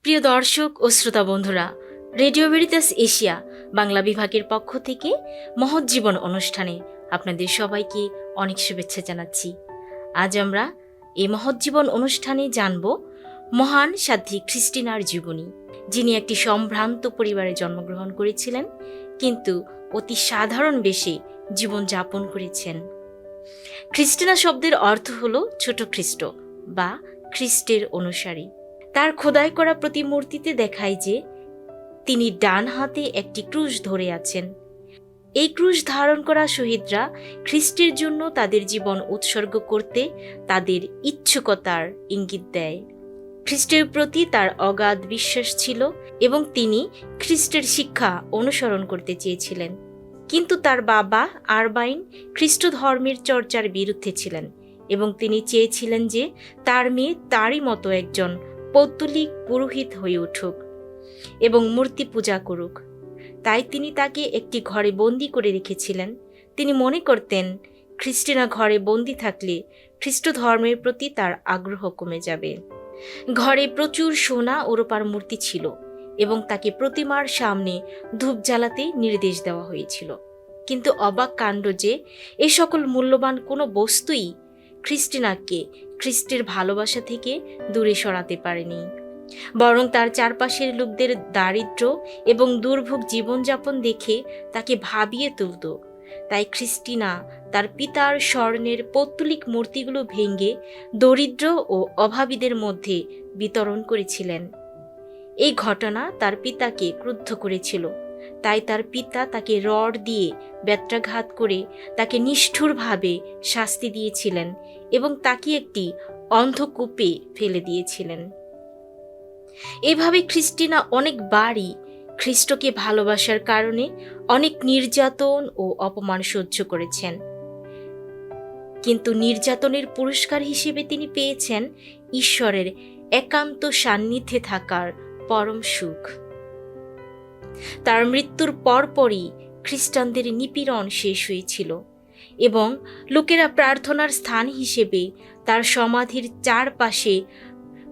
প্রিয় দর্শক ও শ্রোতা বন্ধুরা, রেডিও ভেরিতাস এশিয়া বাংলা বিভাগের পক্ষ থেকে মহৎ জীবন অনুষ্ঠানে আপনাদের সবাইকে অনেক শুভেচ্ছা জানাচ্ছি। আজ আমরা এই মহৎ জীবন অনুষ্ঠানে জানব মহান সাধ্বী খ্রিস্টিনার জীবনী, যিনি একটি সম্ভ্রান্ত পরিবারে জন্মগ্রহণ করেছিলেন, কিন্তু অতি সাধারণ বেশে জীবন যাপন করেছেন। খ্রিস্টিনা শব্দের অর্থ হল ছোট খ্রিস্ট বা খ্রিস্টের অনুসারী। তার খোদাই করা প্রতিমূর্তিতে দেখায় যে তিনি ডান হাতে একটি ক্রুশ ধরে আছেন। এই ক্রুশ ধারণ করা শহীদরা খ্রিস্টের জন্য তাদের জীবন উৎসর্গ করতে তাদের ইচ্ছুকতার ইঙ্গিত দেয়। খ্রিস্টের প্রতি তার অগাধ বিশ্বাস ছিল এবং তিনি খ্রিস্টের শিক্ষা অনুসরণ করতে চেয়েছিলেন। কিন্তু তার বাবা আরবাইন খ্রিস্ট ধর্মের চর্চার বিরুদ্ধে ছিলেন এবং তিনি চেয়েছিলেন যে তার মেয়ে তারই মতো একজন পৌত্তলিক পুরোহিত হয়ে উঠুক এবং মূর্তি পূজা করুক। তাই তিনি তাকে একটি ঘরে বন্দি করে রেখেছিলেন। তিনি মনে করতেন খ্রিস্টিনা ঘরে বন্দি থাকলে খ্রিস্ট ধর্মের প্রতি তার আগ্রহ কমে যাবে। ঘরে প্রচুর সোনা ও রূপার মূর্তি ছিল এবং তাকে প্রতিমার সামনে ধূপ জ্বালাতে নির্দেশ দেওয়া হয়েছিল। কিন্তু অবাক কাণ্ড যে এই সকল মূল্যবান কোনো বস্তুই খ্রিস্টিনাকে খ্রিস্টের ভালোবাসা থেকে দূরে সরাতে পারেনি, বরং তার চারপাশের লোকদের দারিদ্র্য এবং দুর্ভোগ জীবনযাপন দেখে তাকে ভাবিয়ে তুলত। তাই খ্রিস্টিনা তার পিতার স্বর্ণের পৌত্তলিক মূর্তিগুলো ভেঙে দরিদ্র ও অভাবীদের মধ্যে বিতরণ করেছিলেন। এই ঘটনা তার পিতাকে ক্রুদ্ধ করেছিল। তাই তার পিতা তাকে রড দিয়ে বেত্রাঘাত করে তাকে নিষ্ঠুরভাবে শাস্তি দিয়েছিলেন এবং তাকে একটি অন্ধকূপে ফেলে দিয়েছিলেন। এভাবে খ্রিস্টিনা অনেকবারই খ্রিস্টকে ভালোবাসার কারণে অনেক নির্যাতন ও অপমান সহ্য করেছেন, কিন্তু নির্যাতনের পুরস্কার হিসেবে তিনি পেয়েছেন ঈশ্বরের একান্ত সান্নিধ্যে থাকার পরম সুখ। তার মৃত্যুর পরপরই খ্রিস্টানদের নিপীড়ন শেষ হয়েছিল এবং লোকেরা প্রার্থনার স্থান হিসেবে তার সমাধির চারপাশে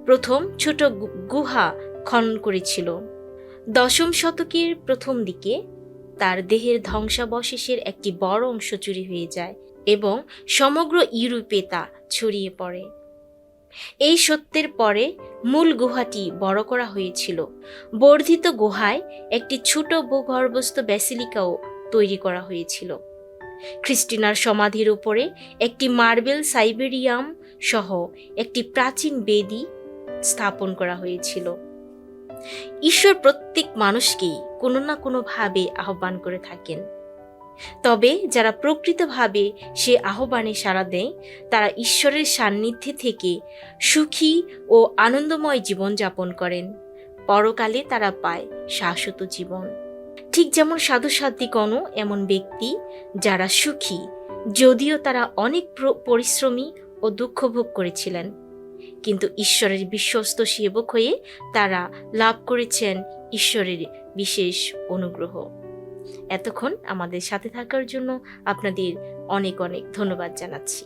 প্রথম ছোট গুহা খনন করেছিল। 10ম শতকের প্রথম দিকে তার দেহের ধ্বংসাবশেষের একটি বড় অংশ চুরি হয়ে যায় এবং সমগ্র ইউরোপে তা ছড়িয়ে পড়ে। এই সত্যের পরে মূল গুহাটি বড় করা হয়েছিল। বর্ধিত গুহায় একটি ছোট ভূগর্ভস্থ ব্যাসিলিকাও তৈরি করা হয়েছিল। খ্রিস্টিনার সমাধির উপরে একটি মার্বেল সাইবেরিয়াম সহ একটি প্রাচীন বেদি স্থাপন করা হয়েছিল। ঈশ্বর প্রত্যেক মানুষকেই কোনো না কোনোভাবে আহ্বান করে থাকেন, তবে যারা প্রকৃতভাবে সে আহ্বানে সাড়া দেয় তারা ঈশ্বরের সান্নিধ্যে থেকে সুখী ও আনন্দময় জীবন যাপন করেন। পরকালে তারা পায় শাশ্বত জীবন। ঠিক যেমন সাধুসাধ্বীগণও এমন ব্যক্তি যারা সুখী, যদিও তারা অনেক পরিশ্রমী ও দুঃখ ভোগ করেছিলেন, কিন্তু ঈশ্বরের বিশ্বস্ত সেবক হয়ে তারা লাভ করেছেন ঈশ্বরের বিশেষ অনুগ্রহ। এতক্ষণ আমাদের সাথে থাকার জন্য আপনাদের অনেক অনেক ধন্যবাদ জানাচ্ছি।